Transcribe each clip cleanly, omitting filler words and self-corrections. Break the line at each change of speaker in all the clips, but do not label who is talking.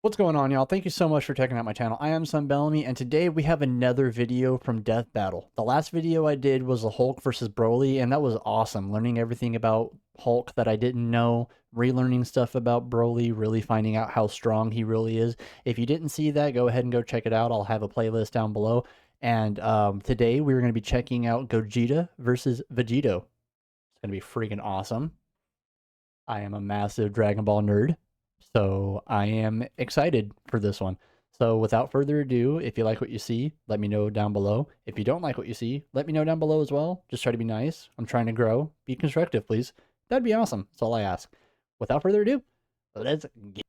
What's going on, y'all? Thank you so much for checking out my channel. I am Bellamy, and today we have another video from Death Battle. The last video I did was the Hulk versus Broly, and that was awesome. Learning everything about Hulk that I didn't know, relearning stuff about Broly, really finding out how strong he really is. If you didn't see that, go ahead and go check it out. I'll have a playlist down below. And today we're going to be checking out Gogeta versus Vegito. It's going to be freaking awesome. I am a massive Dragon Ball nerd, so I am excited for this one. So without further ado, if you like what you see, let me know down below. If you don't like what you see, let me know down below as well. Just try to be nice. I'm trying to grow. Be constructive, please. That'd be awesome. That's all I ask. Without further ado, let's get...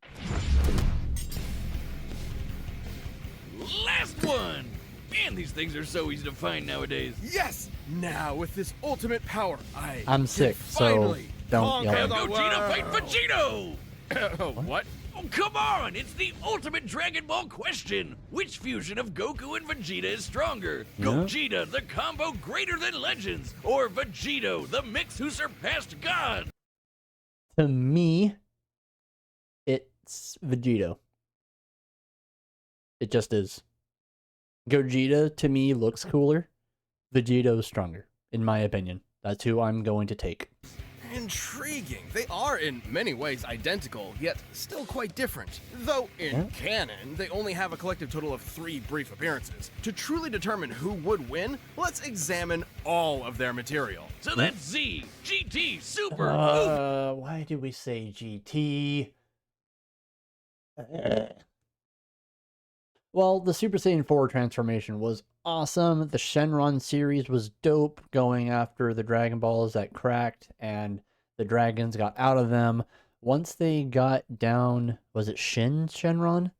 Last one! Man, these things are so easy to find nowadays.
Yes! Now, with this ultimate power,
I'm sick, so don't yell at me.
Gogeta fight Vegito!
What?
Oh, come on! It's the ultimate Dragon Ball question! Which fusion of Goku and Vegeta is stronger?
Yeah.
Gogeta, the combo greater than legends? Or Vegito, the mix who surpassed God?
To me, it's Vegito. It just is. Gogeta, to me, looks cooler. Vegito is stronger, in my opinion. That's who I'm going to take.
Intriguing. They are in many ways identical, yet still quite different. Though in canon, they only have a collective total of 3 brief appearances. To truly determine who would win, let's examine all of their material.
So that's Z, GT, Super,
Why did we say GT? Well, the Super Saiyan 4 transformation was awesome. The Shenron series was dope, going after the Dragon Balls that cracked and the dragons got out of them. Once they got down, was it Shenron?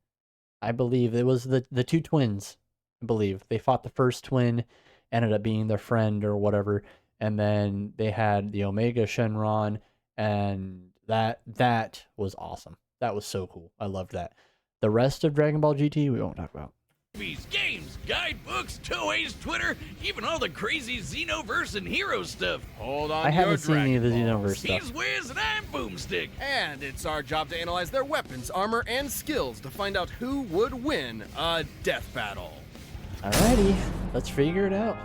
I believe it was the two twins. I believe they fought the first twin, ended up being their friend or whatever, and then they had the Omega Shenron, and that was awesome. That was so cool. I loved that. The rest of Dragon Ball GT, we won't talk about.
movies, games, guidebooks, Toei's Twitter, even all the crazy Xenoverse and hero stuff.
Hold on
I
to your
haven't seen any of the
Dragon
Xenoverse
Balls.
stuff.
He's Wiz and I'm Boomstick.
And it's our job to analyze their weapons, armor, and skills to find out who would win a death battle.
Alrighty, let's figure it out.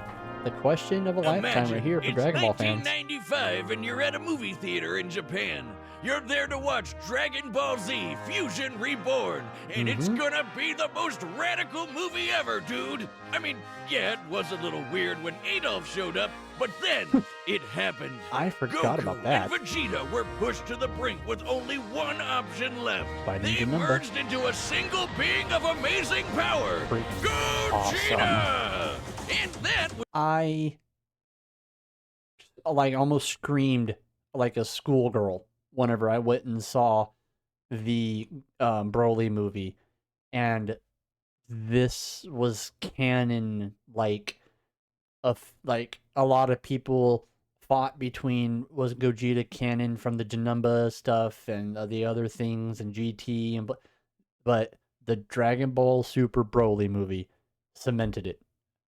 The question of a lifetime
Imagine
right here for
it's
Dragon Ball fans.
1995 and you're at a movie theater in Japan. You're there to watch Dragon Ball Z Fusion Reborn, and it's gonna be the most radical movie ever, dude. I mean, yeah, it was a little weird when Adolf showed up, but then it happened.
I forgot
Goku
about that.
and Vegeta were pushed to the brink with only one option left.
Fighting
They
Janemba.
merged into a single being of amazing power,
Freaking
Gogeta! And that was
I like almost screamed like a schoolgirl whenever I went and saw the Broly movie, and this was canon. Like a lot of people fought between, was Gogeta canon from the Janemba stuff and the other things and GT, and but the Dragon Ball Super Broly movie cemented it.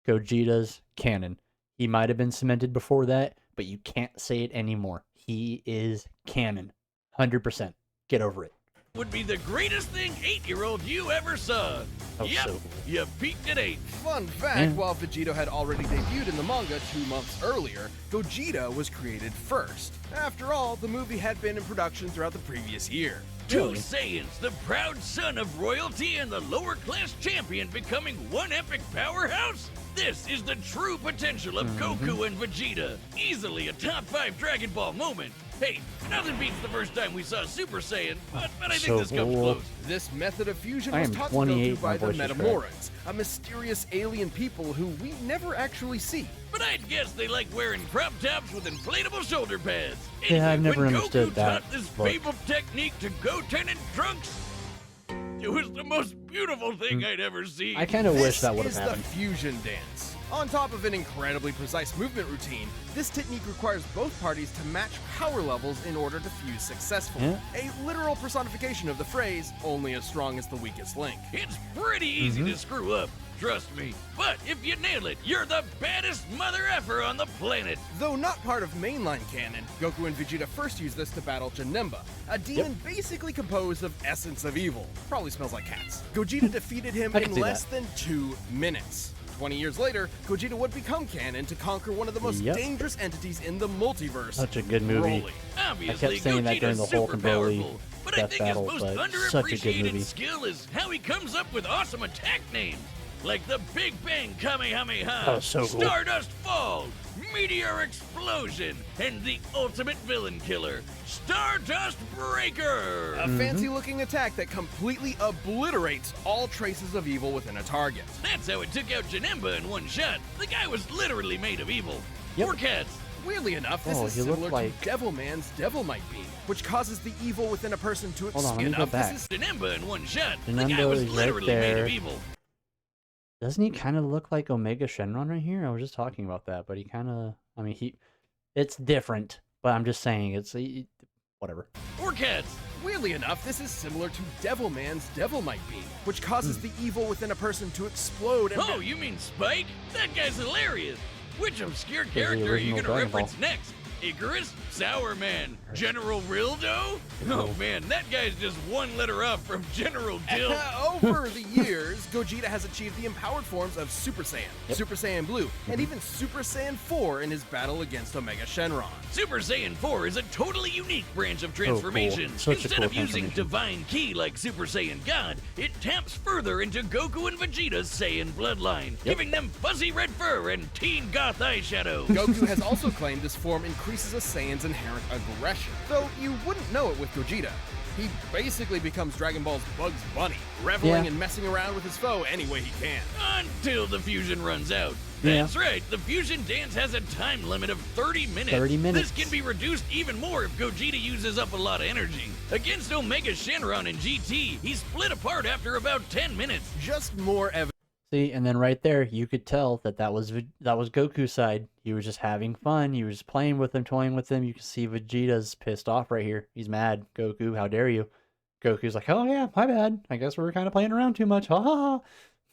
Gogeta's canon. He might have been cemented before that, but you can't say it anymore. He is canon. 100%. Get over it.
would be the greatest thing 8-year-old you ever saw.
That was
Yep,
so cool.
you peaked at 8.
Fun fact, while Vegito had already debuted in the manga 2 months earlier, Gogeta was created first. After all, the movie had been in production throughout the previous year.
Two Saiyans, the proud son of royalty and the lower-class champion becoming one epic powerhouse? This is the true potential of Goku and Vegeta. Easily a top 5 Dragon Ball moment. Hey, nothing beats the first time we saw Super Saiyan, but I think
So
this comes
cool.
close.
This method of fusion
I
was
am
taught to
28,
Goku
my
by the
voice is cracked.
Metamorans, a mysterious alien people who we never actually see.
But I'd guess they like wearing crop tops with inflatable shoulder pads.
Yeah, I've never
when
understood
Goku
that
taught this
look.
fabled technique to Goten and Trunks, it was the most beautiful thing I'd ever seen.
I kind of wish
This
that would have
is the
happened.
fusion dance. On top of an incredibly precise movement routine, this technique requires both parties to match power levels in order to fuse successfully.
Yeah.
A literal personification of the phrase, only as strong as the weakest link.
It's pretty easy to screw up, trust me. But if you nail it, you're the baddest mother effer on the planet.
Though not part of mainline canon, Goku and Vegeta first used this to battle Janemba, a demon basically composed of essence of evil. Probably smells like cats. Gogeta defeated him
I can
in
see
less
that.
than 2 minutes. 20 years later, Gogeta would become canon to conquer one of the most dangerous entities in the multiverse.
Such a good movie.
Broly.
Obviously,
I kept saying that during
Gogeta's
the Hulk
super
and Broly
powerful, but I
death
think
battle,
his most
but such a good
underappreciated
movie.
skill is how he comes up with awesome attack names. Like the Big Bang Kamehameha,
Oh, so cool.
Stardust Fall, Meteor Explosion, and the ultimate villain killer, Stardust Breaker!
A fancy-looking attack that completely obliterates all traces of evil within a target.
That's how it took out Janemba in one shot. The guy was literally made of evil.
Yep.
Or cats.
Weirdly enough, this
Oh,
is
he looked
similar
like-
to Devilman's Devil Might Be, which causes the evil within a person to
Hold on, let me
expand
go
up.
back.
This is
Janemba in one shot. The
Janemba
guy was
is right
literally made
there.
of evil.
Doesn't he kind of look like Omega Shenron right here? I was just talking about that, but he kind of, I mean, it's different, but I'm just saying, whatever.
Or cats.
Weirdly enough, this is similar to Devilman's Devil Might Be, which causes the evil within a person to explode and
Oh, you mean Spike? That guy's hilarious. Which obscure
the
character are you
original
gonna
Dragon Ball.
reference next? Icarus? Sour Man? General Rildo? Oh man, that guy's just one letter up from General Dill.
Over the years, Gogeta has achieved the empowered forms of Super Saiyan, Super Saiyan Blue, and even Super Saiyan 4 in his battle against Omega Shenron.
Super Saiyan 4 is a totally unique branch of transformation.
Such a
Instead
cool
of using
transformation.
Divine Ki like Super Saiyan God, it taps further into Goku and Vegeta's Saiyan bloodline, giving them fuzzy red fur and teen goth eyeshadow.
Goku has also claimed this form increases a Saiyan's inherent aggression, though you wouldn't know it with Gogeta. He basically becomes Dragon Ball's Bugs Bunny, reveling and messing around with his foe any way he can.
Until the fusion runs out.
Yeah.
That's right, the fusion dance has a time limit of 30 minutes.
30 minutes.
This can be reduced even more if Gogeta uses up a lot of energy. Against Omega Shenron and GT, he split apart after about 10 minutes.
Just more evidence.
See, and then right there, you could tell that was Goku's side. He was just having fun. He was playing with him, toying with him. You can see Vegeta's pissed off right here. He's mad. Goku, how dare you? Goku's like, oh yeah, my bad. I guess we were kind of playing around too much. Ha ha ha.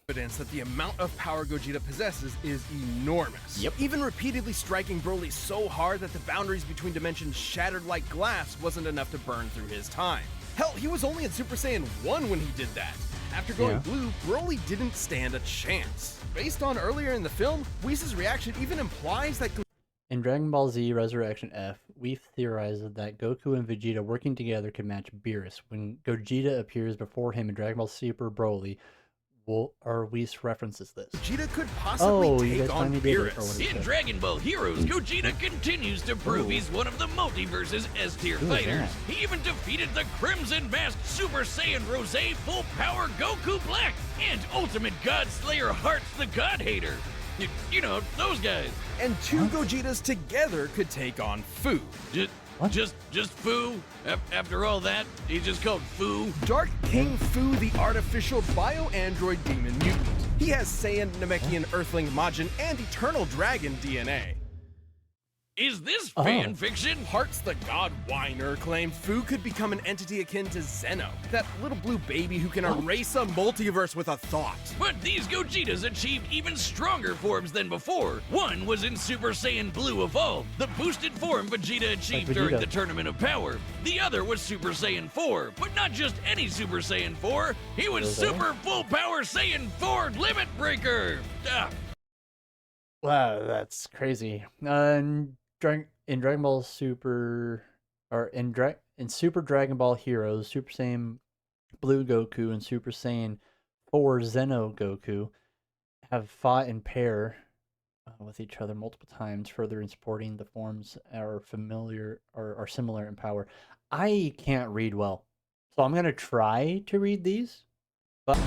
That the amount of power Gogeta possesses is enormous.
Yep.
Even repeatedly striking Broly so hard that the boundaries between dimensions shattered like glass wasn't enough to burn through his time. Hell, he was only in Super Saiyan 1 when he did that. After going blue, Broly didn't stand a chance. Based on earlier in the film, Whis' reaction even implies that
In Dragon Ball Z Resurrection F, we theorized that Goku and Vegeta working together could match Beerus. When Gogeta appears before him in Dragon Ball Super Broly, Whis references this.
Vegeta could possibly
you guys
take on
finally did it, or what
Beerus.
is
In
it?
Dragon Ball Heroes, Gogeta continues to prove he's one of the multiverse's S-tier
Who is
fighters.
that?
He even defeated the Crimson Masked Super Saiyan Rose Full Power Goku Black and Ultimate God Slayer Hearts the God Hater. You know, those guys.
And two Gogetas together could take on Fu.
Just Fu? After all that, he's just called Fu?
Dark King Fu, the artificial bio-android demon mutant. He has Saiyan, Namekian, Earthling, Majin, and Eternal Dragon DNA.
Is this fan fiction?
Hearts the God Whiner claimed Fu could become an entity akin to Zeno, that little blue baby who can erase a multiverse with a thought.
But these Gogetas achieved even stronger forms than before. One was in Super Saiyan Blue Evolved, the boosted form Vegeta achieved
Vegeta.
during the Tournament of Power. The other was Super Saiyan 4, but not just any Super Saiyan 4. He was Super Full Power Saiyan 4 Limit Breaker.
Wow, that's crazy. In Dragon Ball Super, or in Super Dragon Ball Heroes, Super Saiyan Blue Goku and Super Saiyan 4 Zeno Goku have fought in pair with each other multiple times, further in supporting the forms are familiar or are similar in power. I can't read well, so I'm gonna try to read these. But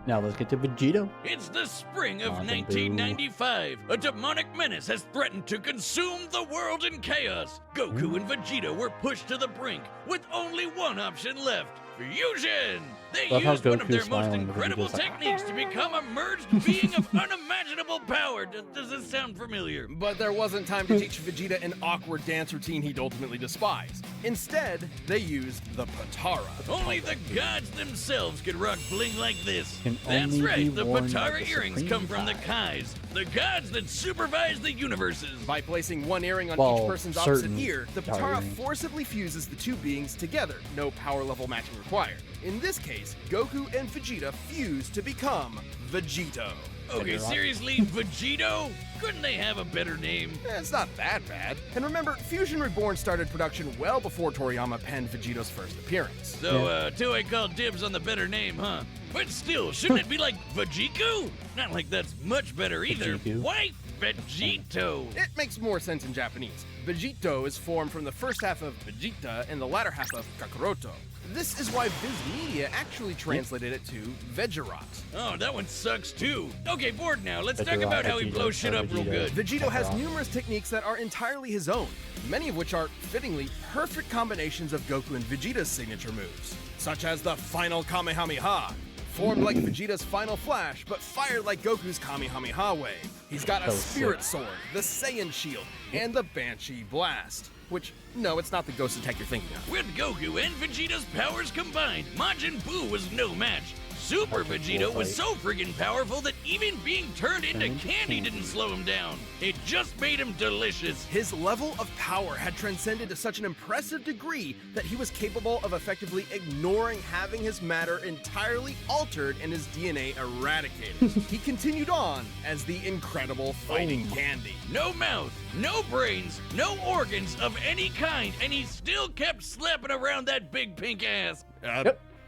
now let's get to Vegito.
It's the spring of
Aw, the
1995. A demonic menace has threatened to consume the world in chaos. Goku and Vegeta were pushed to the brink with only one option left: fusion! They
Love how
used one of their
Goku's
most
smiling,
incredible
Vegeta's like,
techniques to become a merged being of unimaginable power. Does this sound familiar?
But there wasn't time to teach Vegeta an awkward dance routine he'd ultimately despise. Instead, they used the Patara.
Only the gods themselves could rock bling like this.
Can
That's
only
right,
be
the
worn by
Patara
the
earrings
Supreme
come from the
Kai.
Kais, the gods that supervise the universes.
By placing one earring on
Well,
each person's opposite
certain
ear, the
Patara
Patara
earrings.
forcibly fuses the two beings together, no power level matching required. In this case, Goku and Vegeta fuse to become Vegito.
Okay, seriously, Vegito? Couldn't they have a better name?
It's not that bad. And remember, Fusion Reborn started production well before Toriyama penned Vegito's first appearance.
So, Toei called dibs on the better name, huh? But still, shouldn't it be like Vejiku? Not like that's much better either.
Vejiku.
Why Vegito?
It makes more sense in Japanese. Vegito is formed from the first half of Vegeta and the latter half of Kakaroto. This is why Viz Media actually translated it to Vegerot.
Oh, that one sucks too. Okay, bored now. Let's talk
Vegerot,
about how he
Vegito,
blows shit up real
Vegito.
good.
Vegito has
Kakarot.
numerous techniques that are entirely his own, many of which are, fittingly, perfect combinations of Goku and Vegeta's signature moves, such as the final Kamehameha, formed like Vegeta's final flash, but fired like Goku's Kamehameha wave. He's got a
So
Spirit
sick.
Sword, the Saiyan Shield, and the Banshee Blast. Which, no, it's not the ghost attack you're thinking of.
With Goku and Vegeta's powers combined, Majin Buu was no match. Super
That's a
Vegito
cool
was
fight.
so friggin' powerful that even being turned into
Turned into
candy
candy.
didn't slow him down. It just made him delicious.
His level of power had transcended to such an impressive degree that he was capable of effectively ignoring having his matter entirely altered and his DNA eradicated. He continued on as the incredible fighting candy.
No mouth, no brains, no organs of any kind, and he still kept slapping around that big pink ass.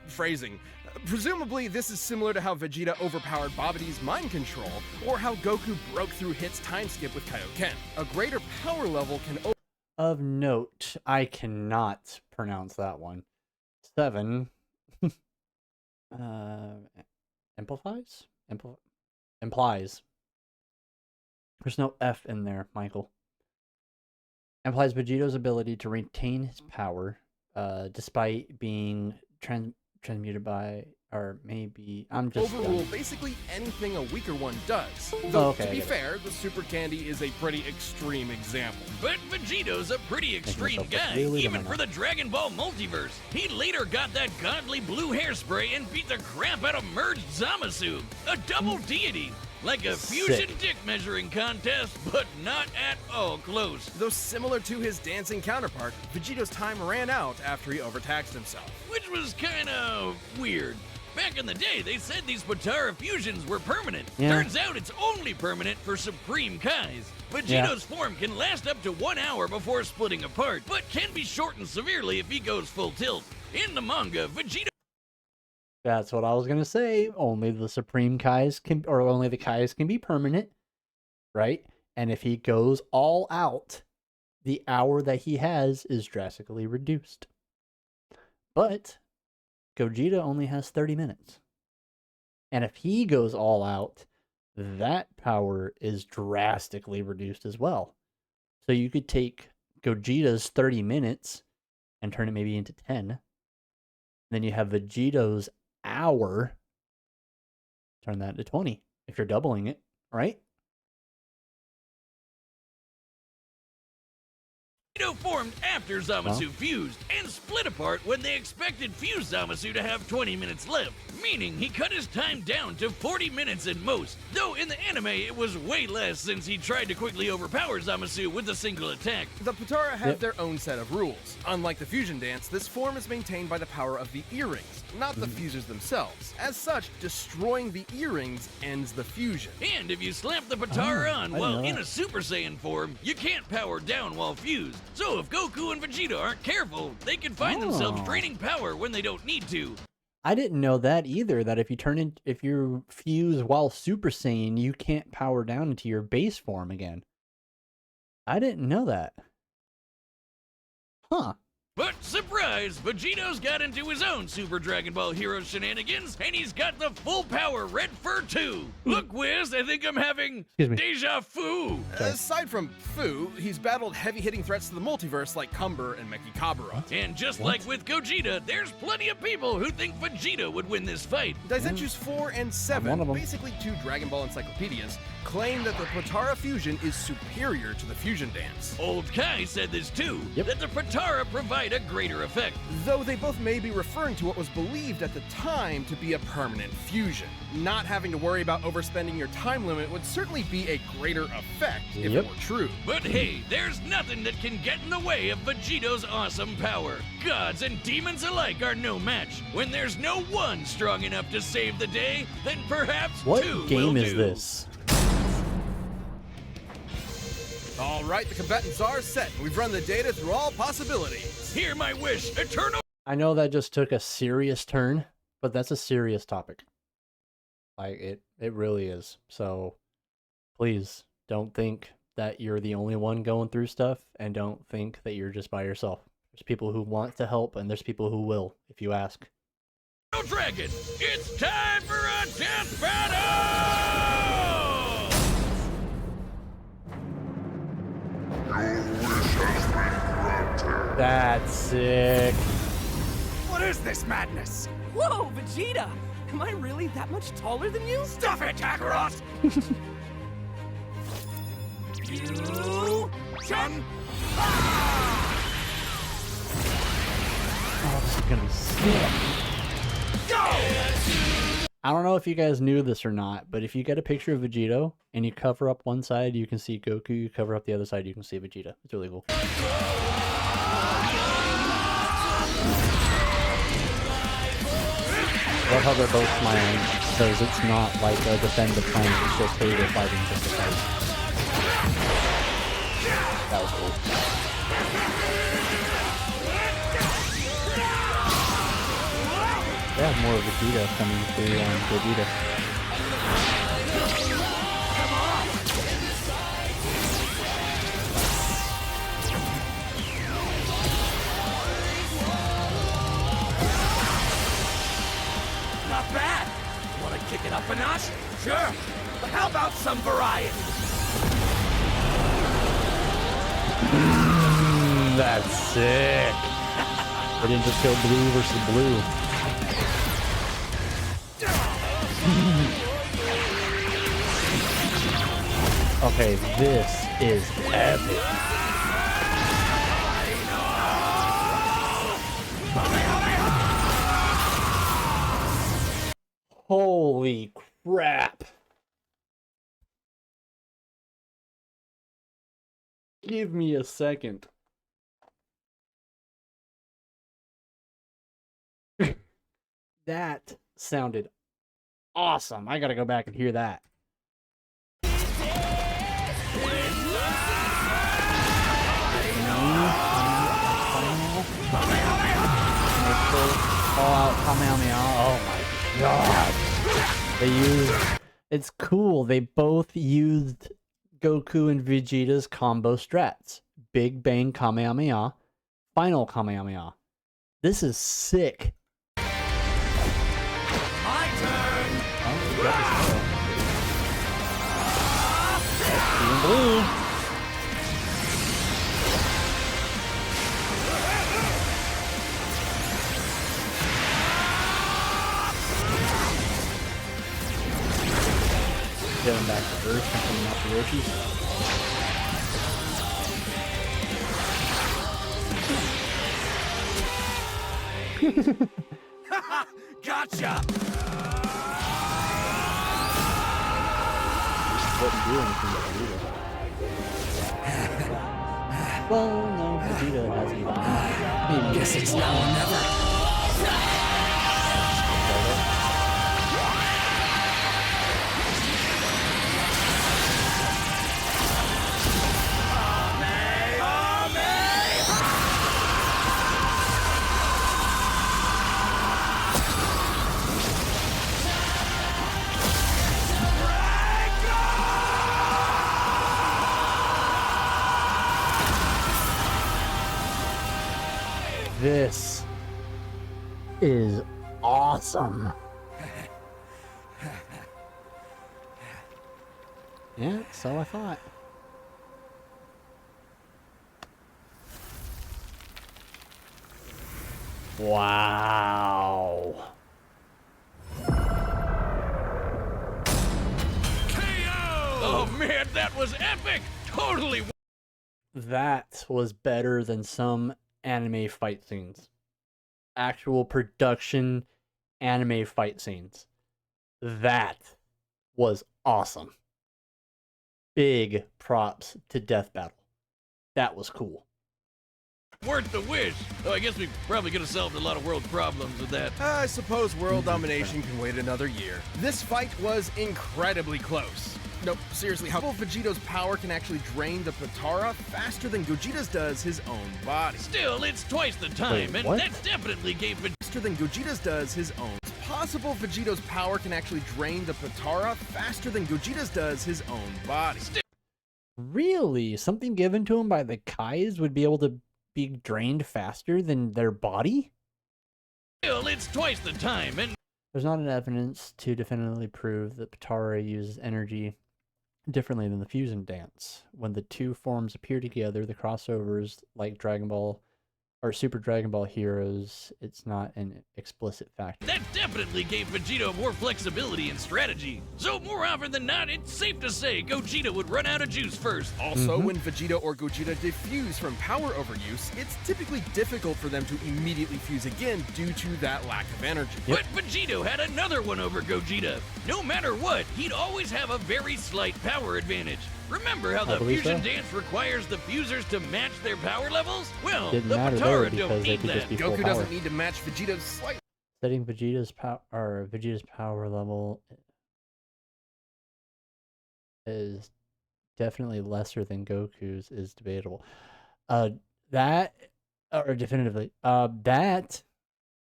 Phrasing. Presumably, this is similar to how Vegeta overpowered Babidi's mind control, or how Goku broke through Hit's time skip with Kaioken. A greater power level can
Of note, I cannot pronounce that one. 7. Amplifies? Implies. There's no F in there, Michael. Implies Vegito's ability to retain his power, despite being transmuted by, or maybe I'm just
overrule basically anything a weaker one does. Though,
okay,
to
I
be
get it.
fair, the Super Candy is a pretty extreme example.
But Vegito's a pretty extreme
myself look
guy,
really
even
dumb
for the Dragon Ball multiverse. He later got that godly blue hairspray and beat the crap out of merged Zamasu, a double deity. Like a fusion
Sick.
dick measuring contest, but not at all close.
Though similar to his dancing counterpart, Vegito's time ran out after he overtaxed himself.
Which was kinda weird. Back in the day, they said these Patara fusions were permanent.
Yeah.
Turns out it's only permanent for Supreme Kais. Vegito's form can last up to 1 hour before splitting apart, but can be shortened severely if he goes full tilt. In the manga, Vegito
That's what I was gonna say. Only the Supreme Kais can, or only the Kais can be permanent, right? And if he goes all out, the hour that he has is drastically reduced. But Gogeta only has 30 minutes. And if he goes all out, that power is drastically reduced as well. So you could take Gogeta's 30 minutes and turn it maybe into 10. Then you have Vegito's hour, turn that to 20 if you're doubling it, right?
formed after Zamasu fused, and split apart when they expected fused Zamasu to have 20 minutes left, meaning he cut his time down to 40 minutes at most, though in the anime it was way less since he tried to quickly overpower Zamasu with a single attack.
The Patara have their own set of rules. Unlike the fusion dance, this form is maintained by the power of the earrings, not the fusers themselves. As such, destroying the earrings ends the fusion.
And if you slap the Patara on
I didn't
while
know
in
that.
a Super Saiyan form, you can't power down while fused. So if Goku and Vegeta aren't careful, they can find themselves
Oh.
draining power when they don't need to.
I didn't know that either, that if you fuse while Super Saiyan, you can't power down into your base form again. I didn't know that. Huh.
But surprise, Vegito's got into his own Super Dragon Ball Hero shenanigans, and he's got the full power Red Fur too. Look, Wiz, I think I'm having
Excuse me.
deja vu.
Aside from Fu, he's battled heavy-hitting threats to the multiverse like Cumber and Mechikabura.
And just like with Gogeta, there's plenty of people who think Vegeta would win this fight.
Daisetsu's 4 and
one
7,
of 'em.
basically two Dragon Ball encyclopedias, claim that the Potara fusion is superior to the fusion dance.
Old Kai said this too,
Yep.
that the Potara provide a greater effect.
Though they both may be referring to what was believed at the time to be a permanent fusion. Not having to worry about overspending your time limit would certainly be a greater effect if
Yep.
it were true.
But hey, there's nothing that can get in the way of Vegito's awesome power. Gods and demons alike are no match. When there's no one strong enough to save the day, then perhaps
What
two
game
will
is
do.
this?
All right, the combatants are set. We've run the data through all possibilities.
Hear my wish, eternal.
I know that just took a serious turn, but that's a serious topic. Like it really is. So please don't think that you're the only one going through stuff, and don't think that you're just by yourself. There's people who want to help, and there's people who will, if you ask.
Dragon, it's time for a death battle!
That's sick.
What is this madness?
Whoa, Vegeta! Am I really that much taller than you?
Stuff it, Kakarot!
You...
Chun!
Oh, this is gonna be sick.
Go!
I don't know if you guys knew this or not, but if you get a picture of Vegito and you cover up one side, you can see Goku. You cover up the other side, you can see Vegeta. It's really cool. I love how they're both smiling, because it's not like a defend the plan, it's just, hey, we're fighting just to fight. That was cool. They have more of Vegeta coming through on Gogeta.
Not bad! Want to kick it up a notch? Sure! But how about some variety?
That's sick. They didn't just go blue versus blue. Okay, this is epic. Holy crap. Give me a second. That sounded awesome. I gotta go back and hear that. All out Kamehameha. Oh my god. They used... It's cool. They both used Goku and Vegeta's combo strats. Big Bang Kamehameha. Final Kamehameha. This is sick.
My turn!
Oh, we got this girl. That's blue. Getting back to Earth and coming out the Roshis.
Gotcha!
Wouldn't do anything to Vegeta. Well, no, Vegeta hasn't even. Maybe.
Guess it's now or never.
awesome. Yeah, so I thought. Wow.
Oh man, that was epic! Totally.
That was better than some anime fight scenes. Actual production anime fight scenes. That was awesome. Big props to Death Battle. That was cool.
Worth the wish. Oh, I guess we probably could have solved a lot of world problems with that.
I suppose world domination can wait another year. This fight was incredibly close. No, seriously, how Vegito's power can actually drain the Potara faster than Gogeta's does his own body.
Still, it's twice the time,
Wait,
and
what?
that definitely gave
Faster than Gogeta's does his own. It's possible Vegito's power can actually drain the Potara faster than Gogeta's does his own body.
Really? Something given to him by the Kais would be able to be drained faster than their body?
Still, it's twice the time, and
There's not enough evidence to definitively prove that Potara uses energy differently than the fusion dance. When the two forms appear together, the crossovers like Dragon Ball or Super Dragon Ball Heroes, it's not an explicit factor.
that definitely gave Vegito more flexibility and strategy. So more often than not, it's safe to say Gogeta would run out of juice first.
Also, when Vegeta or Gogeta diffuse from power overuse, it's typically difficult for them to immediately fuse again due to that lack of energy.
But Vegito had another one over Gogeta. No matter what, he'd always have a very slight power advantage. Remember how
I
the
believe
fusion
so.
dance requires the fusers to match their power levels? Well,
Didn't
the
matter there
Potara
because
don't
they
need
could just
that.
be full
Goku
power.
doesn't need to match Vegeta's slight.
Setting Vegeta's power level is definitely lesser than Goku's is debatable. That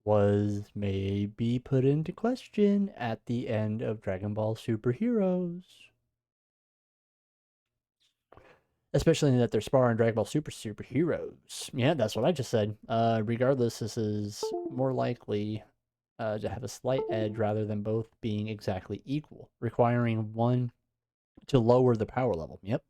was maybe put into question at the end of Dragon Ball Super Heroes. Especially that they're sparring Dragon Ball Super Heroes. Yeah, that's what I just said. Regardless, this is more likely to have a slight edge rather than both being exactly equal, requiring one to lower the power level. Yep.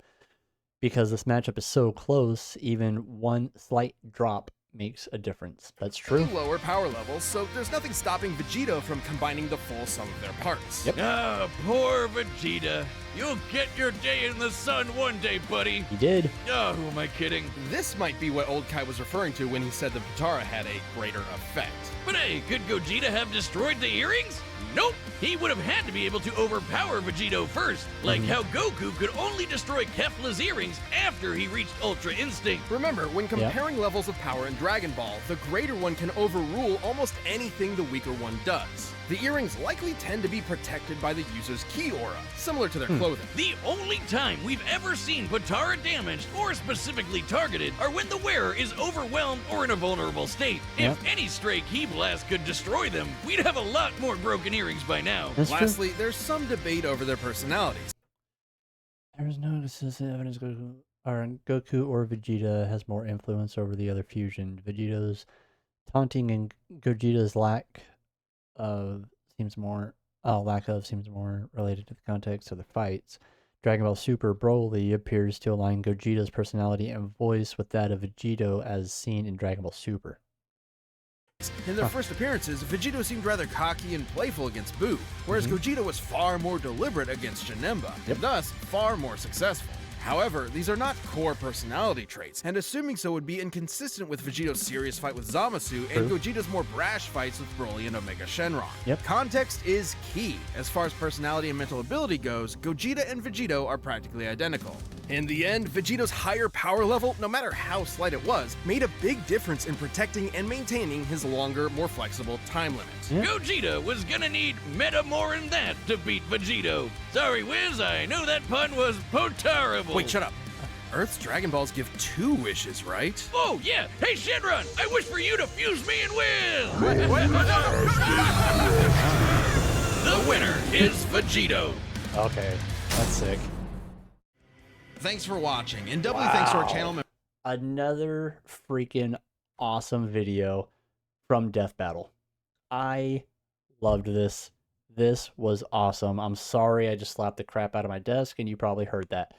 Because this matchup is so close, even one slight drop makes a difference. That's true.
Lower power levels, so there's nothing stopping Vegito from combining the full sum of their parts.
Yep.
Ah, poor Vegeta. You'll get your day in the sun one day, buddy.
He did.
Oh, who am I kidding?
This might be what Old Kai was referring to when he said the Potara had a greater effect.
But hey, could Gogeta have destroyed the earrings? Nope. He would have had to be able to overpower Vegito first, like how Goku could only destroy Kefla's earrings after he reached Ultra Instinct.
Remember, when comparing levels of power in Dragon Ball, the greater one can overrule almost anything the weaker one does. The earrings likely tend to be protected by the user's ki aura, similar to their clothing.
The only time we've ever seen Potara damaged or specifically targeted are when the wearer is overwhelmed or in a vulnerable state.
Yep.
If any stray ki blast could destroy them, we'd have a lot more broken earrings by now.
That's true.
Lastly, there's some debate over their personalities.
There is no consistent evidence Goku or Vegeta has more influence over the other fusion. Vegito's taunting and Gogeta's lack of seems more related to the context of the fights. Dragon Ball Super Broly appears to align Gogeta's personality and voice with that of Vegito as seen in Dragon Ball Super.
In their first appearances, Vegito seemed rather cocky and playful against Boo, whereas Gogeta was far more deliberate against Janemba, and thus far more successful. However, these are not core personality traits, and assuming so would be inconsistent with Vegito's serious fight with Zamasu and Gogeta's more brash fights with Broly and Omega Shenron.
Yep.
Context is key. As far as personality and mental ability goes, Gogeta and Vegito are practically identical. In the end, Vegito's higher power level, no matter how slight it was, made a big difference in protecting and maintaining his longer, more flexible time limit.
Yeah.
Gogeta was gonna need meta more than that to beat Vegito. Sorry, Wiz, I know that pun was potarible.
Wait, shut up. Earth's Dragon Balls give 2 wishes, right?
Oh, yeah. Hey, Shenron, I wish for you to fuse me and win. The winner is Vegito.
Okay, that's sick.
Thanks for watching, and doubly thanks to our channel members.
Another freaking awesome video from Death Battle. I loved this. This was awesome. I'm sorry I just slapped the crap out of my desk and you probably heard that.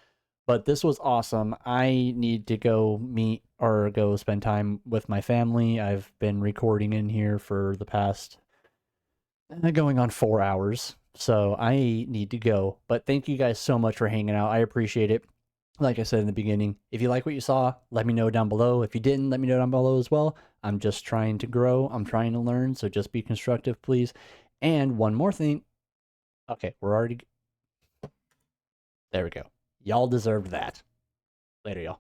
But this was awesome. I need to go meet or go spend time with my family. I've been recording in here for the past going on 4 hours. So I need to go. But thank you guys so much for hanging out. I appreciate it. Like I said in the beginning, if you like what you saw, let me know down below. If you didn't, let me know down below as well. I'm just trying to grow. I'm trying to learn. So just be constructive, please. And one more thing. Okay, we're already... There we go. Y'all deserved that. Later, y'all.